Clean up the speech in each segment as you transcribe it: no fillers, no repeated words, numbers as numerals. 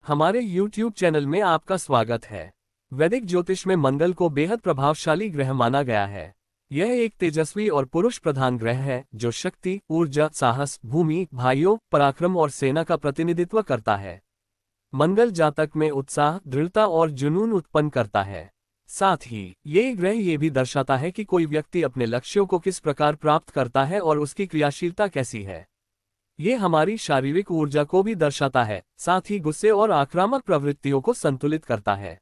हमारे YouTube channel में आपका स्वागत है। वैदिक ज्योतिष में मंगल को बेहद प्रभावशाली ग्रह माना गया है। यह एक तेजस्वी और पुरुष प्रधान ग्रह है जो शक्ति, ऊर्जा, साहस, भूमि, भाइयों, पराक्रम और सेना का प्रतिनिधित्व करता है। मंगल जातक में उत्साह, दृढ़ता और जुनून उत्पन्न करता है। साथ ही ये ग्रह ये भी दर्शाता है कि कोई व्यक्ति अपने लक्ष्यों को किस प्रकार प्राप्त करता है और उसकी क्रियाशीलता कैसी है। ये हमारी शारीरिक ऊर्जा को भी दर्शाता है, साथ ही गुस्से और आक्रामक प्रवृत्तियों को संतुलित करता है।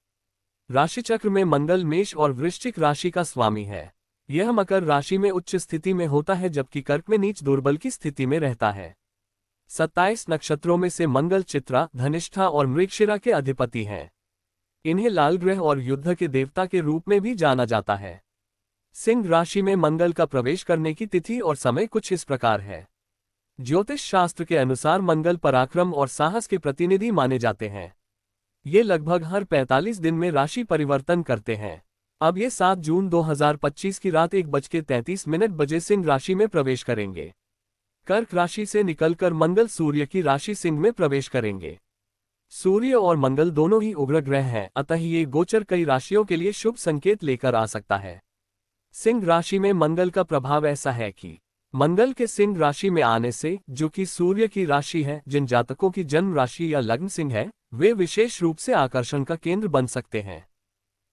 राशिचक्र में मंगल मेष और वृश्चिक राशि का स्वामी है। यह मकर राशि में उच्च स्थिति में होता है जबकि कर्क में नीच दुर्बल की स्थिति में रहता है। 27 नक्षत्रों में से मंगल चित्रा, धनिष्ठा और मृगशिरा के अधिपति हैं। इन्हें लाल ग्रह और युद्ध के देवता के रूप में भी जाना जाता है। सिंह राशि में मंगल का प्रवेश करने की तिथि और समय कुछ इस प्रकार है। ज्योतिष शास्त्र के अनुसार मंगल पराक्रम और साहस के प्रतिनिधि माने जाते हैं। ये लगभग हर 45 दिन में राशि परिवर्तन करते हैं। अब ये 7 जून 2025 की रात 1:33 बजे सिंह राशि में प्रवेश करेंगे। कर्क राशि से निकलकर मंगल सूर्य की राशि सिंह में प्रवेश करेंगे। सूर्य और मंगल दोनों ही उग्र ग्रह हैं, अतः ये गोचर कई राशियों के लिए शुभ संकेत लेकर आ सकता है। सिंह राशि में मंगल का प्रभाव ऐसा है कि मंगल के सिंह राशि में आने से, जो कि सूर्य की राशि है, जिन जातकों की जन्म राशि या लग्न सिंह है, वे विशेष रूप से आकर्षण का केंद्र बन सकते हैं।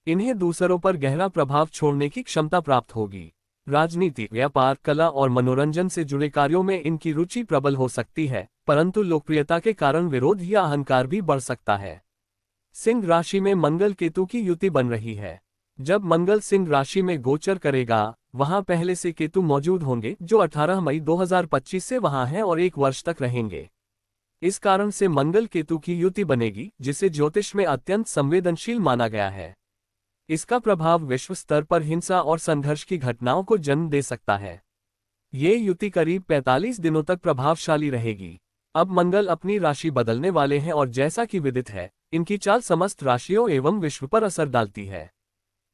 इन्हें दूसरों पर गहरा प्रभाव छोड़ने की क्षमता प्राप्त होगी। राजनीति, व्यापार, कला और मनोरंजन से जुड़े कार्यों में इनकी रुचि प्रबल हो सकती है, परंतु लोकप्रियता के कारण विरोध या अहंकार भी बढ़ सकता है। सिंह राशि में मंगल केतु की युति बन रही है। जब मंगल सिंह राशि में गोचर करेगा, वहां पहले से केतु मौजूद होंगे जो 18 मई 2025 से वहां हैं और 1 वर्ष तक रहेंगे। इस कारण से मंगल केतु की युति बनेगी, जिसे ज्योतिष में अत्यंत संवेदनशील माना गया है। इसका प्रभाव विश्व स्तर पर हिंसा और संघर्ष की घटनाओं को जन्म दे सकता है। ये युति करीब 45 दिनों तक प्रभावशाली रहेगी। अब मंगल अपनी राशि बदलने वाले हैं और जैसा कि विदित है, इनकी चाल समस्त राशियों एवं विश्व पर असर डालती है।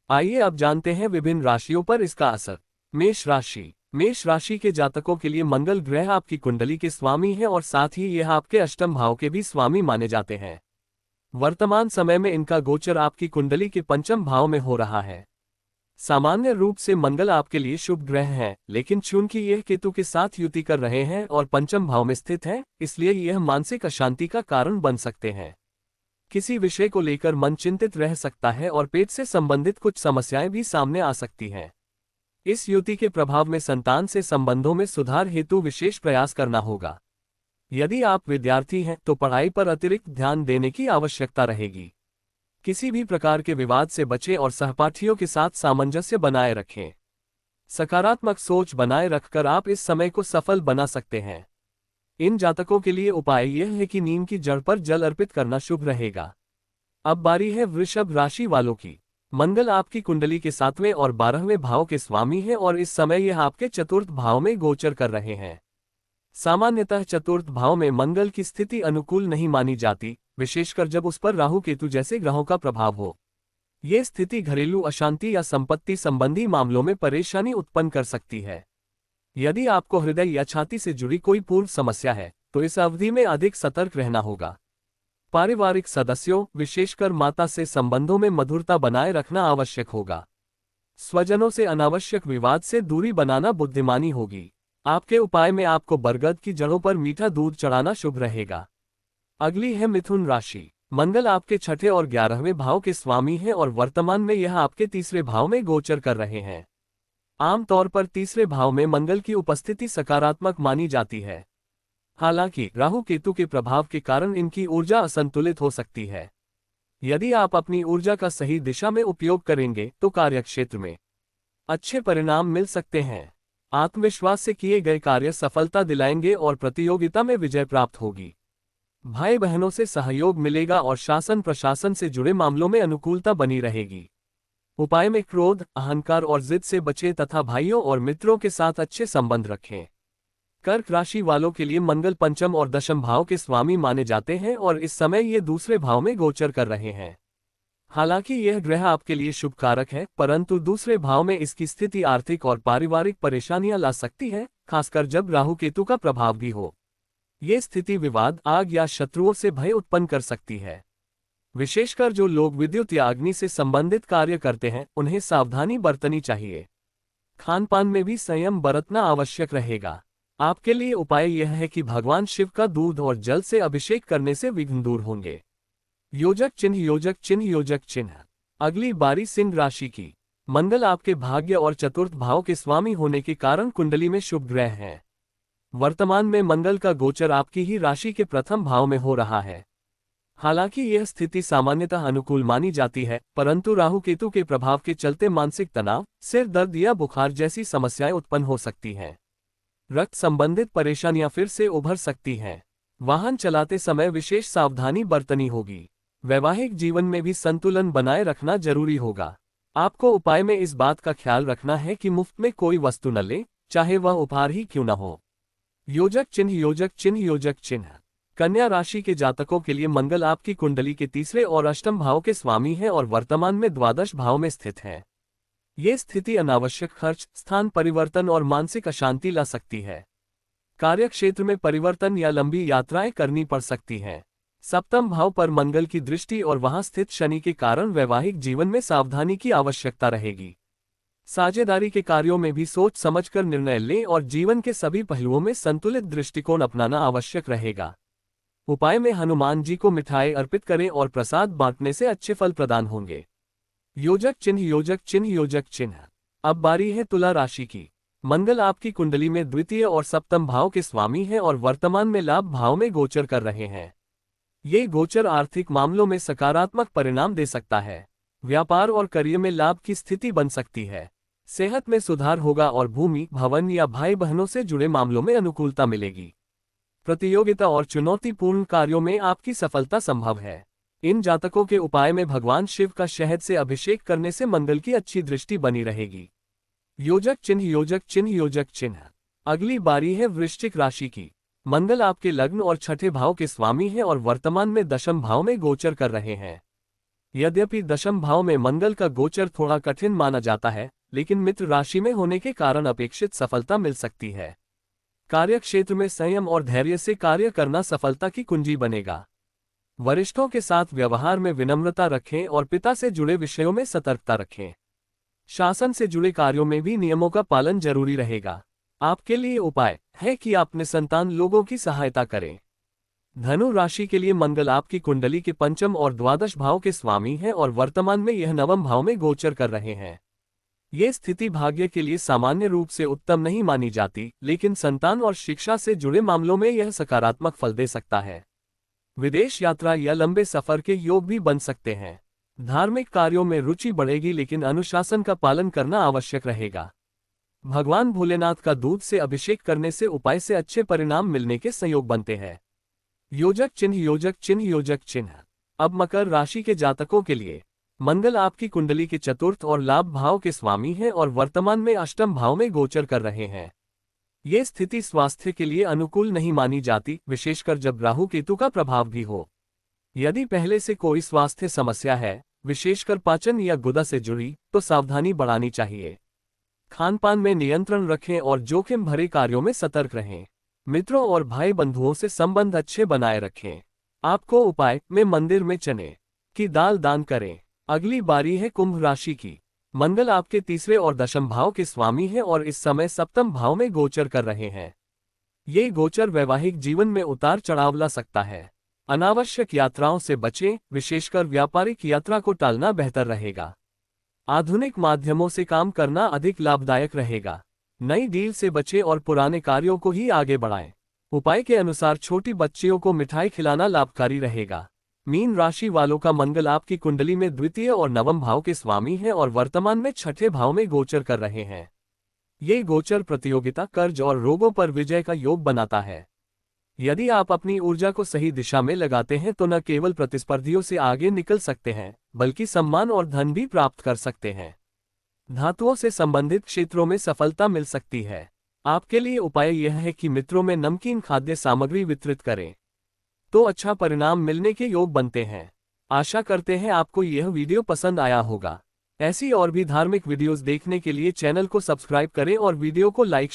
आइए अब जानते हैं विभिन्न राशियों पर इसका असर। मेष राशि। मेष राशि के जातकों के लिए मंगल ग्रह आपकी कुंडली के स्वामी है और साथ ही यह आपके अष्टम भाव के भी स्वामी माने जाते हैं। वर्तमान समय में इनका गोचर आपकी कुंडली के पंचम भाव में हो रहा है। सामान्य रूप से मंगल आपके लिए शुभ ग्रह हैं, लेकिन चूंकि यह केतु के साथ युति कर रहे हैं और पंचम भाव में स्थित है, इसलिए यह मानसिक अशांति का कारण बन सकते हैं। किसी विषय को लेकर मन चिंतित रह सकता है और पेट से संबंधित कुछ समस्याएं भी सामने आ सकती हैं। इस युति के प्रभाव में संतान से संबंधों में सुधार हेतु विशेष प्रयास करना होगा। यदि आप विद्यार्थी हैं तो पढ़ाई पर अतिरिक्त ध्यान देने की आवश्यकता रहेगी। किसी भी प्रकार के विवाद से बचें और सहपाठियों के साथ सामंजस्य बनाए रखें। सकारात्मक सोच बनाए रखकर आप इस समय को सफल बना सकते हैं। इन जातकों के लिए उपाय यह है कि नीम की जड़ पर जल अर्पित करना शुभ रहेगा। अब बारी है वृषभ राशि वालों की। मंगल आपकी कुंडली के 7वें और 12वें भाव के स्वामी है और इस समय यह आपके चतुर्थ भाव में गोचर कर रहे हैं। सामान्यतः चतुर्थ भाव में मंगल की स्थिति अनुकूल नहीं मानी जाती, विशेषकर जब उस पर राहु केतु जैसे ग्रहों का प्रभाव हो। ये स्थिति घरेलू अशांति या संपत्ति संबंधी मामलों में परेशानी उत्पन्न कर सकती है। यदि आपको हृदय या छाती से जुड़ी कोई पूर्व समस्या है, तो इस अवधि में अधिक सतर्क रहना होगा। पारिवारिक सदस्यों, विशेषकर माता से संबंधों में मधुरता बनाए रखना आवश्यक होगा। स्वजनों से अनावश्यक विवाद से दूरी बनाना बुद्धिमानी होगी। आपके उपाय में आपको बरगद की जड़ों पर मीठा दूध चढ़ाना शुभ रहेगा। अगली है मिथुन राशि। मंगल आपके 6ठे और 11वें भाव के स्वामी हैं और वर्तमान में यह आपके तीसरे भाव में गोचर कर रहे हैं। आमतौर पर तीसरे भाव में मंगल की उपस्थिति सकारात्मक मानी जाती है। हालांकि राहु केतु के प्रभाव के कारण इनकी ऊर्जा असंतुलित हो सकती है। यदि आप अपनी ऊर्जा का सही दिशा में उपयोग करेंगे तो कार्यक्षेत्र में अच्छे परिणाम मिल सकते हैं। आत्मविश्वास से किए गए कार्य सफलता दिलाएंगे और प्रतियोगिता में विजय प्राप्त होगी। भाई बहनों से सहयोग मिलेगा और शासन प्रशासन से जुड़े मामलों में अनुकूलता बनी रहेगी। उपाय में क्रोध, अहंकार और जिद से बचें तथा भाइयों और मित्रों के साथ अच्छे संबंध रखें। कर्क राशि वालों के लिए मंगल पंचम और दशम भाव के स्वामी माने जाते हैं और इस समय ये दूसरे भाव में गोचर कर रहे हैं। हालांकि यह ग्रह आपके लिए शुभ कारक है, परंतु दूसरे भाव में इसकी स्थिति आर्थिक और पारिवारिक परेशानियां ला सकती है, खासकर जब राहु केतु का प्रभाव भी हो। ये स्थिति विवाद, आग या शत्रुओं से भय उत्पन्न कर सकती है। विशेषकर जो लोग विद्युत या अग्नि से संबंधित कार्य करते हैं, उन्हें सावधानी बरतनी चाहिए। खान पान में भी संयम बरतना आवश्यक रहेगा। आपके लिए उपाय यह है कि भगवान शिव का दूध और जल से अभिषेक करने से विघ्न दूर होंगे। योजक चिन्ह, योजक चिन्ह, योजक चिन्ह। अगली बारी सिंह राशि की। मंगल आपके भाग्य और चतुर्थ भाव के स्वामी होने के कारण कुंडली में शुभ ग्रह हैं। वर्तमान में मंगल का गोचर आपकी ही राशि के प्रथम भाव में हो रहा है। हालांकि यह स्थिति सामान्यतः अनुकूल मानी जाती है, परंतु राहु केतु के प्रभाव के चलते मानसिक तनाव, सिर दर्द या बुखार जैसी समस्याएं उत्पन्न हो सकती हैं। रक्त संबंधित परेशानियां फिर से उभर सकती हैं। वाहन चलाते समय विशेष सावधानी बरतनी होगी। वैवाहिक जीवन में भी संतुलन बनाए रखना जरूरी होगा। आपको उपाय में इस बात का ख्याल रखना है कि मुफ्त में कोई वस्तु न ले, चाहे वह उपहार ही क्यों न हो। योजक चिन्ह, योजक चिन्ह, योजक चिन्ह। कन्या राशि के जातकों के लिए मंगल आपकी कुंडली के तीसरे और अष्टम भाव के स्वामी है और वर्तमान में द्वादश भाव में स्थित है। ये स्थिति अनावश्यक खर्च, स्थान परिवर्तन और मानसिक अशांति ला सकती है। कार्यक्षेत्र में परिवर्तन या लंबी यात्राएं करनी पड़ सकती हैं। सप्तम भाव पर मंगल की दृष्टि और वहां स्थित शनि के कारण वैवाहिक जीवन में सावधानी की आवश्यकता रहेगी। साझेदारी के कार्यों में भी सोच समझकर निर्णय लें और जीवन के सभी पहलुओं में संतुलित दृष्टिकोण अपनाना आवश्यक रहेगा। उपाय में हनुमान जी को मिठाई अर्पित करें और प्रसाद बांटने से अच्छे फल प्रदान होंगे। योजक चिन्ह, योजक चिन्ह, योजक चिन्ह। अब बारी है तुला राशि की। मंगल आपकी कुंडली में द्वितीय और सप्तम भाव के स्वामी हैं और वर्तमान में लाभ भाव में गोचर कर रहे हैं। ये गोचर आर्थिक मामलों में सकारात्मक परिणाम दे सकता है। व्यापार और करियर में लाभ की स्थिति बन सकती है। सेहत में सुधार होगा और भूमि, भवन या भाई बहनों से जुड़े मामलों में अनुकूलता मिलेगी। प्रतियोगिता और चुनौतीपूर्ण कार्यों में आपकी सफलता संभव है। इन जातकों के उपाय में भगवान शिव का शहद से अभिषेक करने से मंगल की अच्छी दृष्टि बनी रहेगी। योजक चिन्ह, योजक चिन्ह, योजक चिन्ह। अगली बारी है वृश्चिक राशि की। मंगल आपके लग्न और छठे भाव के स्वामी हैं और वर्तमान में दशम भाव में गोचर कर रहे हैं। यद्यपि दशम भाव में मंगल का गोचर थोड़ा कठिन माना जाता है, लेकिन मित्र राशि में होने के कारण अपेक्षित सफलता मिल सकती है। कार्यक्षेत्र में संयम और धैर्य से कार्य करना सफलता की कुंजी बनेगा। वरिष्ठों के साथ व्यवहार में विनम्रता रखें और पिता से जुड़े विषयों में सतर्कता रखें। शासन से जुड़े कार्यों में भी नियमों का पालन जरूरी रहेगा। आपके लिए उपाय है कि आप निसंतान लोगों की सहायता करें। धनु राशि के लिए मंगल आपकी कुंडली के पंचम और द्वादश भाव के स्वामी हैं और वर्तमान में यह नवम भाव में गोचर कर रहे हैं। ये स्थिति भाग्य के लिए सामान्य रूप से उत्तम नहीं मानी जाती, लेकिन संतान और शिक्षा से जुड़े मामलों में यह सकारात्मक फल दे सकता है। विदेश यात्रा या लंबे सफर के योग भी बन सकते हैं। धार्मिक कार्यों में रुचि बढ़ेगी, लेकिन अनुशासन का पालन करना आवश्यक रहेगा। भगवान भोलेनाथ का दूध से अभिषेक करने से उपाय से अच्छे परिणाम मिलने के संयोग बनते हैं। योजक चिन्ह, योजक चिन्ह, योजक चिन्ह। अब मकर राशि के जातकों के लिए मंगल आपकी कुंडली के चतुर्थ और लाभ भाव के स्वामी हैं और वर्तमान में अष्टम भाव में गोचर कर रहे हैं। ये स्थिति स्वास्थ्य के लिए अनुकूल नहीं मानी जाती, विशेषकर जब राहु केतु का प्रभाव भी हो। यदि पहले से कोई स्वास्थ्य समस्या है, विशेषकर पाचन या गुदा से जुड़ी, तो सावधानी बढ़ानी चाहिए। खान पान में नियंत्रण रखें और जोखिम भरे कार्यों में सतर्क रहें। मित्रों और भाई बंधुओं से संबंध अच्छे बनाए रखें। आपको उपाय में मंदिर में चने की दाल दान करें। अगली बारी है कुंभ राशि की। मंगल आपके तीसरे और दशम भाव के स्वामी हैं और इस समय सप्तम भाव में गोचर कर रहे हैं। ये गोचर वैवाहिक जीवन में उतार चढ़ाव ला सकता है। अनावश्यक यात्राओं से बचें, विशेषकर व्यापारिक यात्रा को टालना बेहतर रहेगा। आधुनिक माध्यमों से काम करना अधिक लाभदायक रहेगा। नई डील से बचें और पुराने कार्यों को ही आगे बढ़ाएं। उपाय के अनुसार छोटी बच्चियों को मिठाई खिलाना लाभकारी रहेगा। मीन राशि वालों का मंगल आपकी कुंडली में द्वितीय और नवम भाव के स्वामी हैं और वर्तमान में छठे भाव में गोचर कर रहे हैं। ये गोचर प्रतियोगिता, कर्ज और रोगों पर विजय का योग बनाता है। यदि आप अपनी ऊर्जा को सही दिशा में लगाते हैं तो न केवल प्रतिस्पर्धियों से आगे निकल सकते हैं, बल्कि सम्मान और धन भी प्राप्त कर सकते हैं। धातुओं से संबंधित क्षेत्रों में सफलता मिल सकती है। आपके लिए उपाय यह है कि मित्रों में नमकीन खाद्य सामग्री वितरित करें, तो अच्छा परिणाम मिलने के योग बनते हैं। आशा करते हैं आपको यह वीडियो पसंद आया होगा। ऐसी और भी धार्मिक वीडियोस देखने के लिए चैनल को सब्सक्राइब करें और वीडियो को लाइक